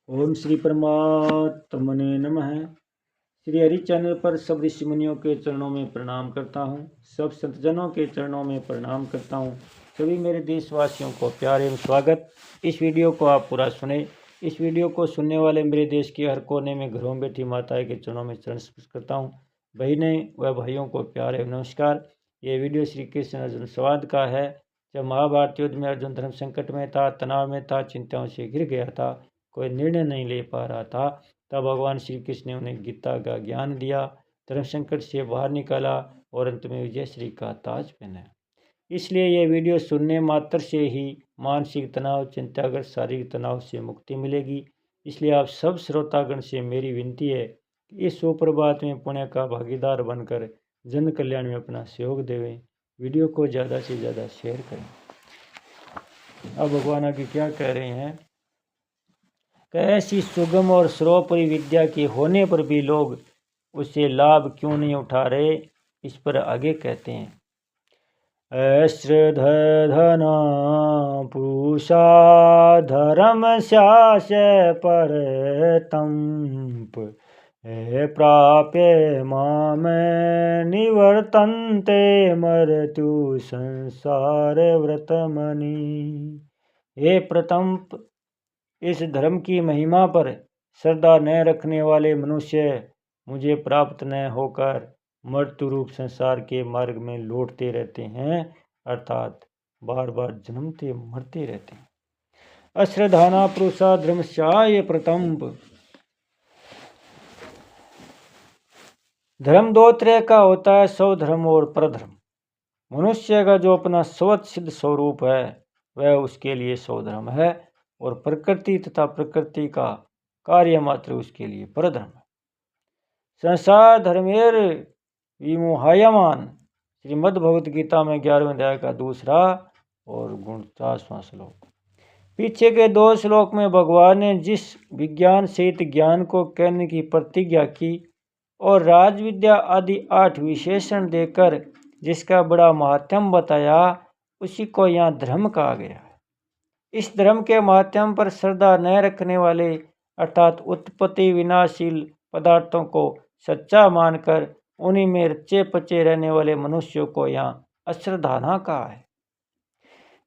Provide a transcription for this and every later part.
ओम श्री परमात्मने नमः। श्री हरि चैनल पर सब ऋषि मुनियों के चरणों में प्रणाम करता हूँ। सब संतजनों के चरणों में प्रणाम करता हूँ। सभी मेरे देशवासियों को प्यार एवं स्वागत। इस वीडियो को आप पूरा सुने। इस वीडियो को सुनने वाले मेरे देश के हर कोने में घरों बैठी माताएं के चरणों में चरण स्पर्श करता हूँ। बहनें व भाइयों को प्यार एवं नमस्कार। ये वीडियो श्री कृष्ण अर्जुन संवाद का है। जब महाभारत युद्ध में अर्जुन धर्म संकट में था, तनाव में था, चिंताओं से घिर गया था, कोई निर्णय नहीं ले पा रहा था, तब भगवान श्री कृष्ण ने उन्हें गीता का ज्ञान दिया, धर्म संकट से बाहर निकाला और अंत में विजय श्री का ताज पहनाया। इसलिए यह वीडियो सुनने मात्र से ही मानसिक तनाव, चिंताग्रस्त, शारीरिक तनाव से मुक्ति मिलेगी। इसलिए आप सब श्रोतागण से मेरी विनती है कि इस सुप्रभात में पुण्य का भागीदार बनकर जन कल्याण में अपना सहयोग देवें। वीडियो को ज़्यादा से ज़्यादा शेयर करें। अब भगवान आगे क्या कह रहे हैं? ऐसी सुगम और सर्वोपरि विद्या के होने पर भी लोग उसे लाभ क्यों नहीं उठा रहे, इस पर आगे कहते हैं। अश्रद्धना पूषा धर्म स्यास परतंप प्राप्य माम निवर्तन्ते मृत्यु संसार व्रतमनि। हे प्रतंप, इस धर्म की महिमा पर श्रद्धा न रखने वाले मनुष्य मुझे प्राप्त न होकर मृत्यु रूप संसार के मार्ग में लौटते रहते हैं, अर्थात बार बार जन्मते मरते रहते हैं। अश्रद्धाना पुरुषा धर्मस्याय प्रतंप। धर्म दो तरह का होता है, स्वधर्म और परधर्म। मनुष्य का जो अपना स्वत सिद्ध स्वरूप है वह उसके लिए स्वधर्म है, और प्रकृति तथा प्रकृति का कार्य मात्र उसके लिए परधर्म है। संसार धर्मेर विमोहायमान, श्रीमद् भगवत गीता में 11वें अध्याय का दूसरा और 49वां श्लोक। पीछे के 2 श्लोक में भगवान ने जिस विज्ञान सहित ज्ञान को कहने की प्रतिज्ञा की और राजविद्या आदि 8 विशेषण देकर जिसका बड़ा महात्म्य बताया, उसी को यहाँ धर्म कहा गया है। इस धर्म के माध्यम पर श्रद्धा न रखने वाले अर्थात उत्पत्ति विनाशील पदार्थों को सच्चा मानकर उन्हीं में रचे पचे रहने वाले मनुष्यों को यहाँ अश्रद्धाना कहा है।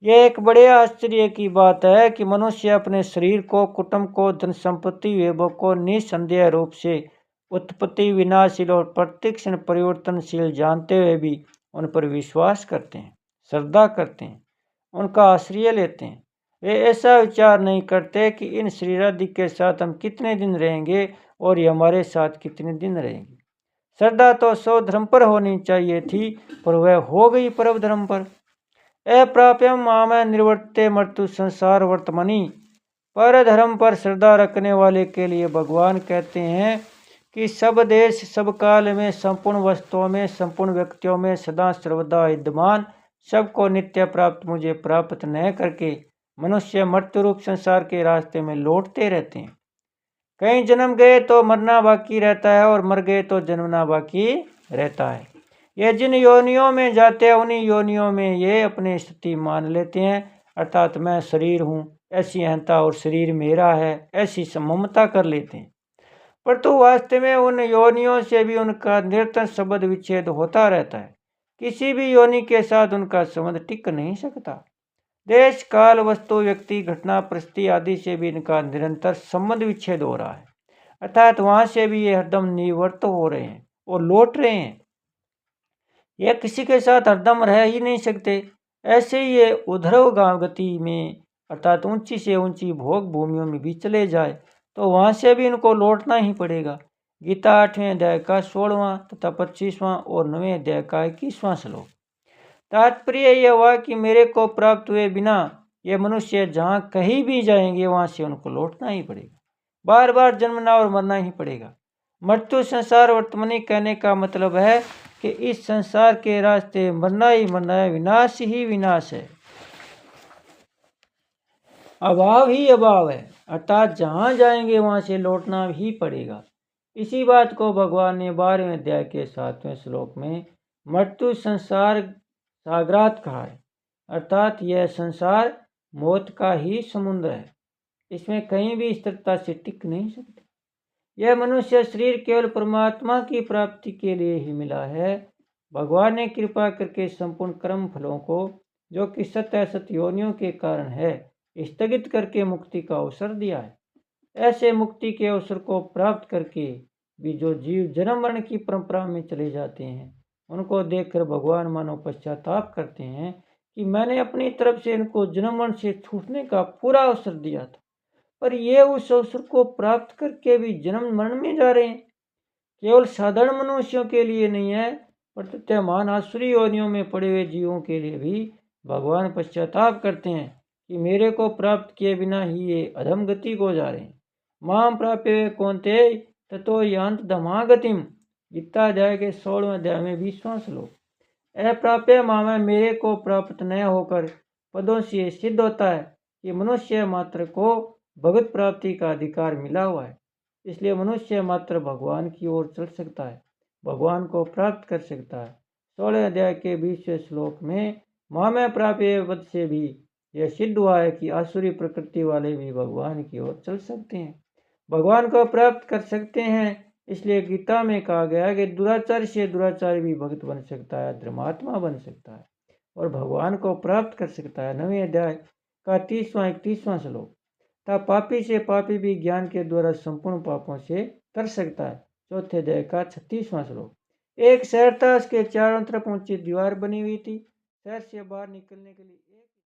यह एक बड़े आश्चर्य की बात है कि मनुष्य अपने शरीर को, कुटुंब को, धन संपत्ति, वैभव को निसंदेह रूप से उत्पत्ति विनाशील और प्रतिक्षण परिवर्तनशील जानते हुए भी उन पर विश्वास करते हैं, श्रद्धा करते हैं, उनका आश्रय लेते हैं। वे ऐसा विचार नहीं करते कि इन शरीरादि के साथ हम कितने दिन रहेंगे और ये हमारे साथ कितने दिन रहेंगे। श्रद्धा तो स्वधर्म पर होनी चाहिए थी, पर वह हो गई परम धर्म पर। अप्राप्यम माम निवर्ते मृत्यु संसार वर्तमनि। पर धर्म पर श्रद्धा रखने वाले के लिए भगवान कहते हैं कि सब देश, सब काल में, संपूर्ण वस्तुओं में, संपूर्ण व्यक्तियों में सदा सर्वदा विद्यमान, सबको नित्य प्राप्त मुझे प्राप्त न करके मनुष्य मृत्यु रूप संसार के रास्ते में लौटते रहते हैं। कहीं जन्म गए तो मरना बाकी रहता है और मर गए तो जन्मना बाकी रहता है। ये जिन योनियों में जाते हैं उन्हीं योनियों में ये अपनी स्थिति मान लेते हैं, अर्थात मैं शरीर हूँ, ऐसी अहंता, और शरीर मेरा है, ऐसी ममता कर लेते हैं। पर तो वास्तव में उन योनियों से भी उनका निरंतर संबंध विच्छेद होता रहता है। किसी भी योनि के साथ उनका संबंध टिक नहीं सकता। देश, काल, वस्तु, व्यक्ति, घटना, परिस्थिति आदि से भी इनका निरंतर संबंध विच्छेद हो रहा है, अर्थात वहां से भी ये हरदम निवृत्त हो रहे हैं और लौट रहे हैं। ये किसी के साथ हरदम रह ही नहीं सकते। ऐसे ही ये उधरव गति में, अर्थात ऊंची से ऊंची भोग भूमियों में भी चले जाए तो वहां से भी इनको लौटना ही पड़ेगा। गीता 8वें अध्याय का 16वां तथा 25वां और 9वें अध्याय का 21वां श्लोक। तात्पर्य यह हुआ कि मेरे को प्राप्त हुए बिना ये मनुष्य जहाँ कहीं भी जाएंगे वहाँ से उनको लौटना ही पड़ेगा, बार बार जन्मना और मरना ही पड़ेगा। मृत्यु संसार वर्तमानी कहने का मतलब है कि इस संसार के रास्ते मरना ही मरना है, विनाश ही विनाश है, अभाव ही अभाव है, अर्थात जहाँ जाएंगे वहाँ से लौटना ही पड़ेगा। इसी बात को भगवान ने 12वें अध्याय के 7वें श्लोक में मृत्यु संसार सागरात कहा है, अर्थात यह संसार मौत का ही समुद्र है। इसमें कहीं भी स्थिरता से टिक नहीं सकते। यह मनुष्य शरीर केवल परमात्मा की प्राप्ति के लिए ही मिला है। भगवान ने कृपा करके संपूर्ण कर्म फलों को, जो कि सत असत योनियों के कारण है, स्थगित करके मुक्ति का अवसर दिया है। ऐसे मुक्ति के अवसर को प्राप्त करके भी जो जीव जन्म मरण की परंपरा में चले जाते हैं, उनको देखकर भगवान मानो पश्चाताप करते हैं कि मैंने अपनी तरफ से इनको जन्म मरण से छूटने का पूरा अवसर दिया था, पर ये उस अवसर को प्राप्त करके भी जन्म मरण में जा रहे हैं। केवल साधारण मनुष्यों के लिए नहीं है, पर महान आसुरी योनियों में पड़े हुए जीवों के लिए भी भगवान पश्चाताप करते हैं कि मेरे को प्राप्त किए बिना ही ये अधम गति को जा रहे हैं। माम प्राप्य कौन्ते ततो यांत धमागतिम। गीता अध्याय के 16वें अध्याय में 20वां श्लोक। अप्राप्य माम मेरे को प्राप्त न होकर पदों से सिद्ध होता है कि मनुष्य मात्र को भगत प्राप्ति का अधिकार मिला हुआ है। इसलिए मनुष्य मात्र भगवान की ओर चल सकता है, भगवान को प्राप्त कर सकता है। 16 अध्याय के 20वें श्लोक में माम प्राप्य पद से भी यह सिद्ध हुआ है कि आसुरी प्रकृति वाले भी भगवान की ओर चल सकते हैं, भगवान को प्राप्त कर सकते हैं। इसलिए गीता में कहा गया है कि दुराचार से दुराचारी भी भक्त बन सकता है, धर्मात्मा बन सकता है और भगवान को प्राप्त कर सकता है। 9वें अध्याय का 30वां 31वां श्लोक। तथा पापी से पापी भी ज्ञान के द्वारा संपूर्ण पापों से तर सकता है। चौथे अध्याय का 36वां श्लोक। एक शहर था, उसके चारों तरफ ऊंची दीवार बनी हुई थी। शहर से बाहर निकलने के लिए एक